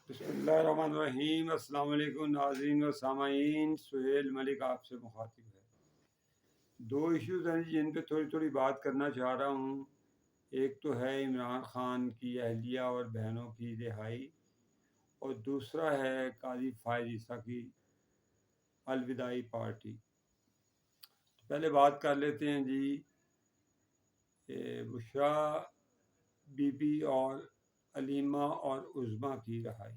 بسم اللہ الرحمن الرحیم۔ السلام علیکم ناظرین و سامعین، سہیل ملک آپ سے مخاطب ہے۔ دو ایشوز ہیں جن پہ تھوڑی بات کرنا چاہ رہا ہوں۔ ایک تو ہے عمران خان کی اہلیہ اور بہنوں کی رہائی، اور دوسرا ہے قاضی فائز عیسیٰ کی الوداعی پارٹی۔ پہلے بات کر لیتے ہیں جی بشریٰ بی بی اور علیمہ اور عظمیٰ کی رہائی۔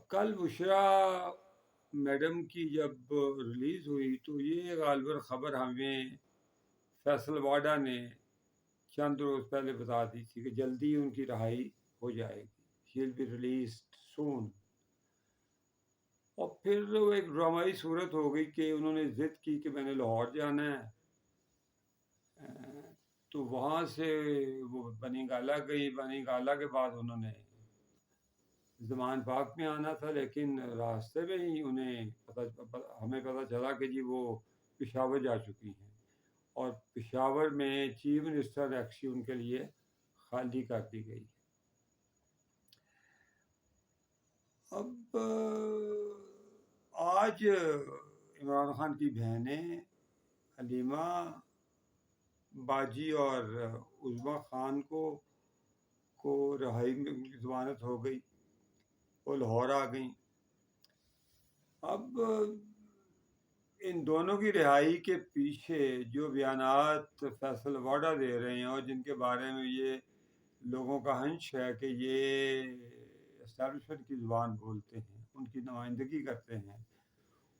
کل بشریٰ میڈم کی جب ریلیز ہوئی تو یہ غالباً خبر ہمیں فیصل واڈا نے چند روز پہلے بتا دی تھی کہ جلدی ان کی رہائی ہو جائے گی، شی ول بی ریلیزڈ سون۔ اور پھر وہ ایک ڈرامائی صورت ہو گئی کہ انہوں نے ضد کی کہ میں نے لاہور جانا ہے، تو وہاں سے وہ بنی گالہ گئی۔ بنی گالہ کے بعد انہوں نے زمان پاک میں آنا تھا، لیکن راستے میں ہی ہمیں پتہ چلا کہ جی وہ پشاور جا چکی ہیں، اور پشاور میں چیف منسٹر ٹیکسی ان کے لیے خالی کر دی گئی۔ اب آج عمران خان کی بہنیں حلیمہ باجی اور عظمیٰ خان کو رہائی میں ضمانت ہو گئی، وہ لاہور آ گئیں۔ اب ان دونوں کی رہائی کے پیچھے جو بیانات فیصل واڈا دے رہے ہیں اور جن کے بارے میں یہ لوگوں کا ہنچ ہے کہ یہ اسٹیبلشمنٹ کی زبان بولتے ہیں، ان کی نمائندگی کرتے ہیں،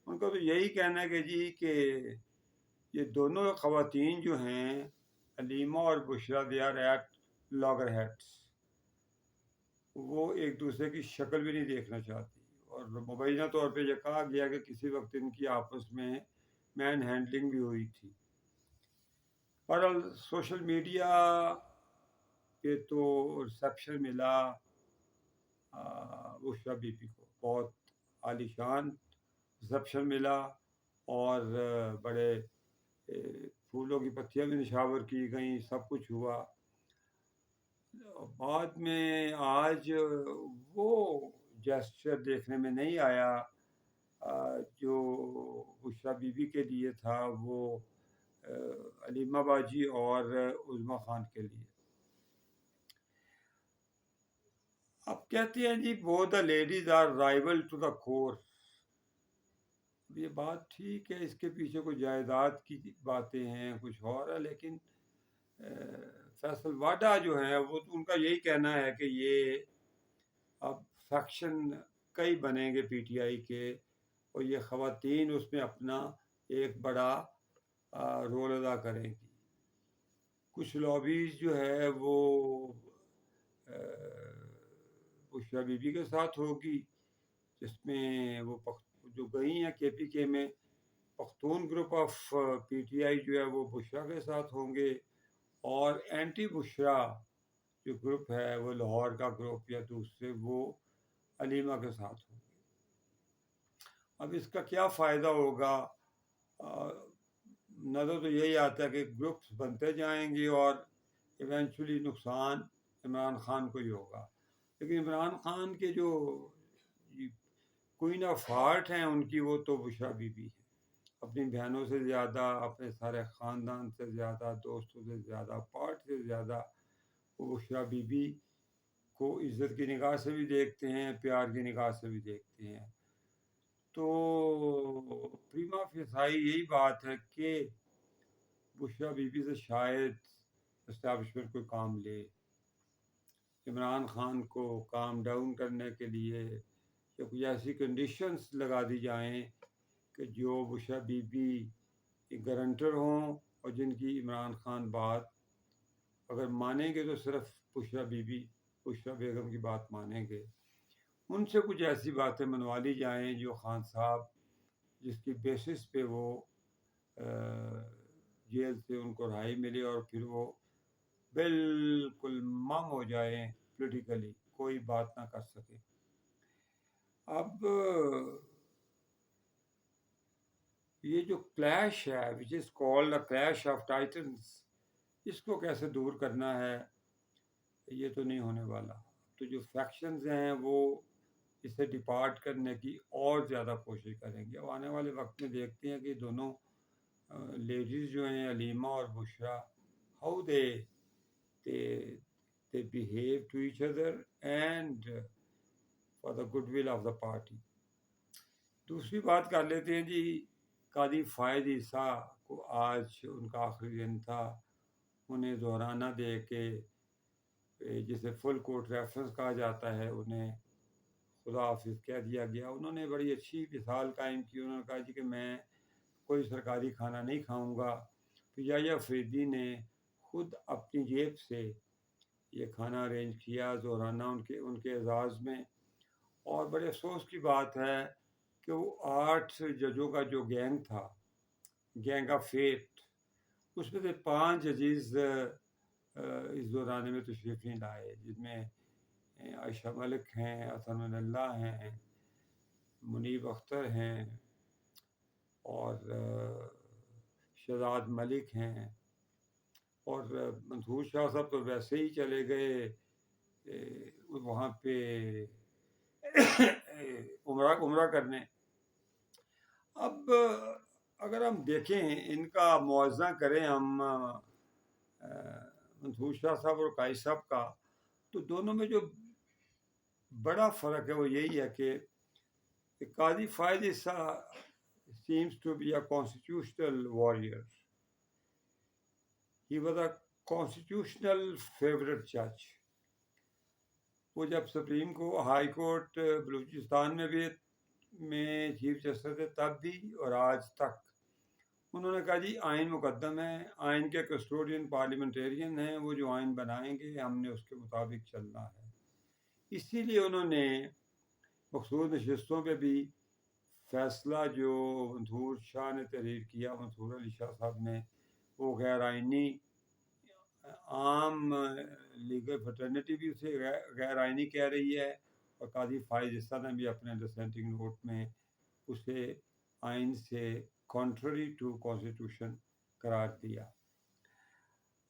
ان کا تو یہی کہنا ہے کہ جی کہ یہ دونوں خواتین جو ہیں علیمہ اور Bushra, they are at loggerheads, وہ ایک دوسرے کی شکل بھی نہیں دیکھنا چاہتی، اور مبینہ طور پہ یہ کہا گیا کہ کسی وقت ان کی آپس میں مین ہینڈلنگ بھی ہوئی تھی۔ بہرحال سوشل میڈیا پہ تو ریسیپشن ملا بشریٰ بی بی کو، بہت عالی شان ریسیپشن ملا، اور بڑے پھولوں کی پتیاں بھی نشاور کی گئیں، سب کچھ ہوا۔ بعد میں آج وہ جیسچر دیکھنے میں نہیں آیا جو بشریٰ بی بی کے لیے تھا، وہ علیمہ باجی اور عظمیٰ خان کے لیے۔ اب کہتے ہیں جی both the ladies are rival to the core۔ یہ بات ٹھیک ہے، اس کے پیچھے کوئی جائیداد کی باتیں ہیں، کچھ اور ہے، لیکن فیصل واڈا جو ہے وہ ان کا یہی کہنا ہے کہ یہ اب فیکشن کئی بنیں گے پی ٹی آئی کے، اور یہ خواتین اس میں اپنا ایک بڑا رول ادا کریں گی۔ کچھ لابیز جو ہے وہ بشریٰ بی بی کے ساتھ ہوگی، جس میں وہ جو گئی ہیں کے پی کے میں، Pakhtun group of P T I جو ہے وہ بشریٰ کے ساتھ ہوں گے، اور اینٹی بشریٰ جو گروپ ہے وہ لاہور کا گروپ یا دوسرے وہ علیمہ کے ساتھ ہوں گے۔ اب اس کا کیا فائدہ ہوگا؟ نظر تو یہی آتا ہے کہ گروپس بنتے جائیں گے اور ایونچولی نقصان عمران خان کو ہی ہوگا۔ لیکن عمران خان کے جو کوئین آف ہارٹ ہیں ان کی، وہ تو بشریٰ بی بی ہے۔ اپنی بہنوں سے زیادہ، اپنے سارے خاندان سے زیادہ، دوستوں سے زیادہ، پارٹی سے زیادہ وہ بشریٰ بی بی کو عزت کی نگاہ سے بھی دیکھتے ہیں، پیار کی نگاہ سے بھی دیکھتے ہیں۔ تو پریما فیسائی یہی بات ہے کہ بشریٰ بی بی سے شاید اسٹیبلشمنٹ کوئی کام لے، عمران خان کو کام ڈاؤن کرنے کے لیے، یا کوئی ایسی کنڈیشنز لگا دی جائیں کہ جو بشریٰ بی بی گارنٹر ہوں، اور جن کی عمران خان بات اگر مانیں گے تو صرف بشریٰ بیگم کی بات مانیں گے۔ ان سے کچھ ایسی باتیں منوا لی جائیں جو خان صاحب جس کی بیسس پہ وہ جیل سے ان کو رہائی ملے، اور پھر وہ بالکل مم ہو جائیں پولیٹیکلی، کوئی بات نہ کر سکے۔ اب یہ جو کلیش ہے which is called a clash of titans، اس کو کیسے دور کرنا ہے، یہ تو نہیں ہونے والا۔ تو جو فیکشنز ہیں وہ اسے ڈپارٹ کرنے کی اور زیادہ کوشش کریں گے. اب آنے والے وقت میں دیکھتے ہیں کہ دونوں لیڈیز جو ہیں علیمہ اور بشرا, how they behave to each other and for the goodwill of the party. دوسری بات کر لیتے ہیں جی, قاضی فائز عیسیٰ کو آج ان کا آخری دن تھا. انہیں دہرانہ دے کے جسے فل کورٹ ریفرنس کہا جاتا ہے انہیں خدا حافظ کہہ دیا گیا. انہوں نے بڑی اچھی مثال قائم کی. انہوں نے کہا جی کہ میں کوئی سرکاری کھانا نہیں کھاؤں گا. تو یحییٰ فریدی نے خود اپنی جیب سے یہ کھانا ارینج کیا زہرانہ ان کے اعزاز میں. اور بڑے افسوس کی بات ہے کہ وہ 8 ججوں کا جو گینگ تھا, گینگ آف فیٹ, اس میں سے 5 ججز اس زہرانے میں تشریف نہیں لائے, جس میں عائشہ ملک ہیں, اطہر من اللہ ہیں, منیب اختر ہیں, اور شہزاد ملک ہیں, اور منصور شاہ صاحب تو ویسے ہی چلے گئے وہاں پہ عمرہ کرنے. اب اگر ہم دیکھیں ان کا موازنہ کریں ہم منصور شاہ صاحب اور قائد صاحب کا, تو دونوں میں جو بڑا فرق ہے وہ یہی ہے کہ قاضی فائز عیسیٰ seems to be a constitutional warrior. He was a constitutional favorite judge. وہ جب سپریم کو ہائی کورٹ بلوچستان میں چیف جسٹس تھے تب بھی اور آج تک انہوں نے کہا جی آئین مقدم ہے, آئین کے کسٹوڈین پارلیمنٹیرین ہیں, وہ جو آئین بنائیں گے ہم نے اس کے مطابق چلنا ہے. اسی لیے انہوں نے مخصوص نشستوں پہ بھی فیصلہ جو منصور شاہ نے تحریر کیا, منصور علی شاہ صاحب نے, وہ غیر آئینی, عام لیگل فٹرنیٹی بھی اسے غیر آئینی کہہ رہی ہے, اور قاضی فائز عیسیٰ نے بھی اپنے ڈسینٹنگ نوٹ میں اسے آئین سے کانٹرری ٹو کانسٹیٹیوشن قرار دیا.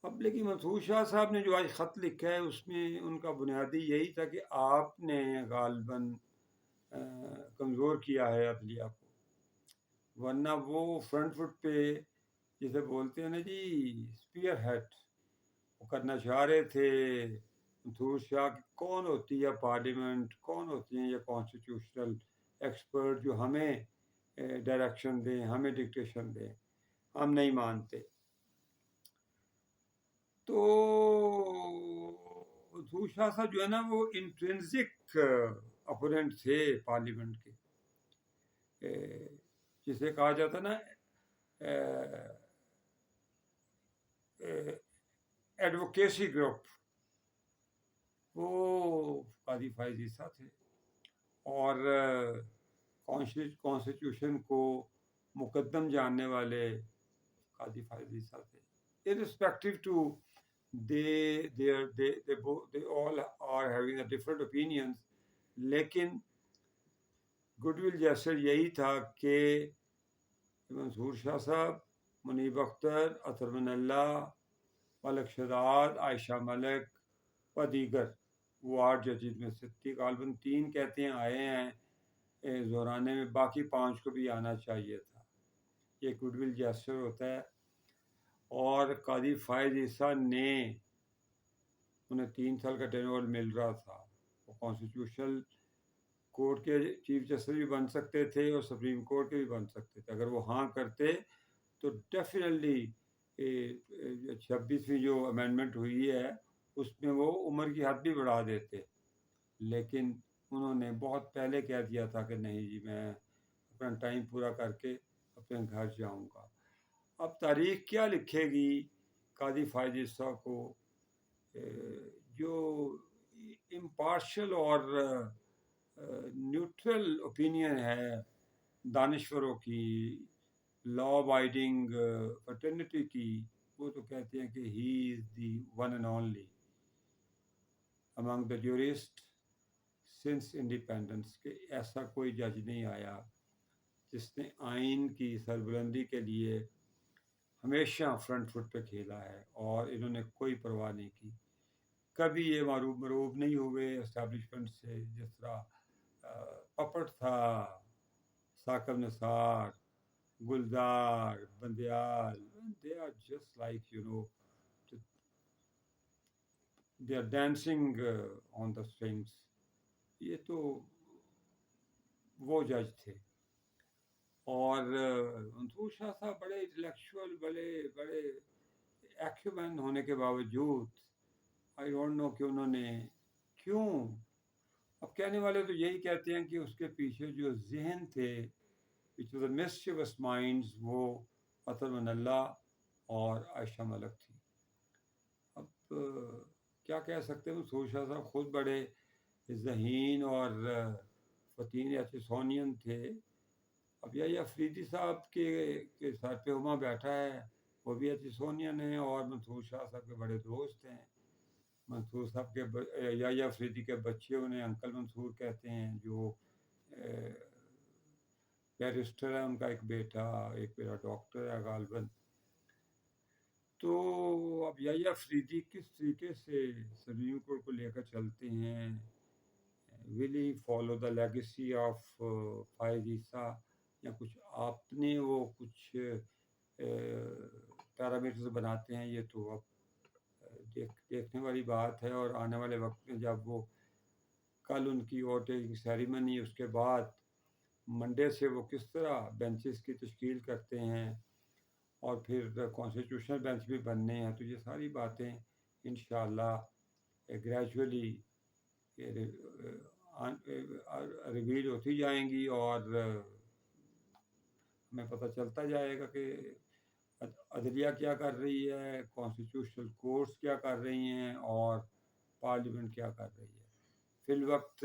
اب لیکن منصور شاہ صاحب نے جو آج خط لکھا ہے اس میں ان کا بنیادی یہی تھا کہ آپ نے غالباً کمزور کیا ہے عدلیہ کو, ورنہ وہ فرنٹ فٹ پہ جسے بولتے ہیں نا جی اسپیئر ہیڈ, وہ کرنا چاہ رہے تھے منصور شاہ کہ کون ہوتی ہے پارلیمنٹ, کون ہوتی ہیں یہ کانسٹیٹیوشنل ایکسپرٹ جو ہمیں ڈائریکشن دیں, ہمیں ڈکٹیشن دیں, ہم نہیں مانتے. تو منصور شاہ صاحب جو ہے نا وہ انٹرنسک اپوننٹ تھے پارلیمنٹ کے, جسے کہا جاتا نا ایڈوکیسی گروپ, وہ قاضی فائز عیسیٰ تھے, اور کانسٹیٹیوشن کو مقدم جاننے والے قاضی فائز عیسیٰ تھے. irrespective to they all are having a different opinions, لیکن گڈ ول جیسر یہی تھا کہ منصور شاہ صاحب, منیب اختر, اطہر من اللہ, ملک شہزاد, عائشہ ملک و دیگر, وہ 8 ججز میں سے غالباً 3 کہتے ہیں آئے ہیں زہرانے میں, باقی 5 کو بھی آنا چاہیے تھا. یہ گڈ ول جیسر ہوتا ہے. اور قاضی فائز عیسیٰ نے, انہیں 3 سال کا ٹینور مل رہا تھا, وہ کانسٹیٹیوشنل کورٹ کے چیف جسٹس بھی بن سکتے تھے اور سپریم کورٹ کے بھی بن سکتے تھے. اگر وہ ہاں کرتے تو ڈیفینیٹلی 26ویں جو امینڈمنٹ ہوئی ہے اس میں وہ عمر کی حد بھی بڑھا دیتے, لیکن انہوں نے بہت پہلے کہہ دیا تھا کہ نہیں جی میں اپنا ٹائم پورا کر کے اپنے گھر جاؤں گا. اب تاریخ کیا لکھے گی قاضی فائز عیسیٰ کو, جو امپارشل اور نیوٹرل اوپینین ہے دانشوروں کی, لا ابائڈنگ فرٹرنیٹی کی, وہ تو کہتے ہیں کہ he is the one and only among the jurists since independence, کہ ایسا کوئی جج نہیں آیا جس نے آئین کی سربلندی کے لیے ہمیشہ فرنٹ فٹ پہ کھیلا ہے, اور انہوں نے کوئی پرواہ نہیں کی. کبھی یہ مروب نہیں ہوئے اسٹیبلشمنٹ سے، جس طرح پپٹ تھا، ثاقب نثار، گلزار، Bandial. They are just like, they are dancing on the strings. یہ تو وہ جج تھے. اور منصور شاہ صاحب بڑے انٹلیکچوئل، بڑے بڑے ایکومین ہونے کے باوجود آئی ڈونٹ نو کہ انہوں نے کیوں. اب کہنے والے تو یہی کہتے ہیں کہ اس کے پیچھے جو ذہن تھے، which was a mischievous minds، وہ عطر من اللہ اور عائشہ ملک تھی. اب کیا کہہ سکتے ہیں، منصور شاہ صاحب خود بڑے ذہین اور فطین ایچسونین تھے. اب یہ افریدی صاحب کے سر پہ ہما بیٹھا ہے، وہ بھی ایچسونین ہیں اور منصور شاہ صاحب کے بڑے دوست ہیں. منصور صاحب کے یا افریدی کے بچے انہیں انکل منصور کہتے ہیں، جو بیرسٹر ہے، ان کا ایک بیٹا، ایک میرا ڈاکٹر ہے غالباً. تو اب یا افریدی کس طریقے سے سپریم کورٹ کو لے کر چلتے ہیں، ول ہی فالو دا لیگیسی آف فائز عیسیٰ، یا کچھ آپ نے وہ کچھ پیرامیٹرز بناتے ہیں. یہ تو اب دیکھنے والی بات ہے. اور آنے والے وقت میں جب وہ کل ان کی ووٹنگ سیریمنی، اس کے بعد منڈے سے وہ کس طرح بینچز کی تشکیل کرتے ہیں، اور پھر کانسٹیٹیوشنل بینچ بھی بننے ہیں، تو یہ ساری باتیں انشاءاللہ گریجولی ریویل ہوتی جائیں گی، اور ہمیں پتہ چلتا جائے گا کہ عدلیہ کیا کر رہی ہے، کانسٹیٹیوشنل کورٹس کیا کر رہی ہیں، اور پارلیمنٹ کیا کر رہی ہے. فی الوقت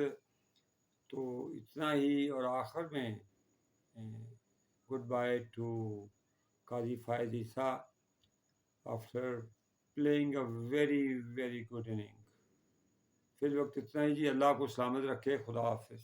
تو اتنا ہی. اور آخر میں good bye to Qazi Faez Isa after playing a very very good inning. فی الوقت اتنا ہی جی. اللہ کو سلامت رکھے. خدا حافظ.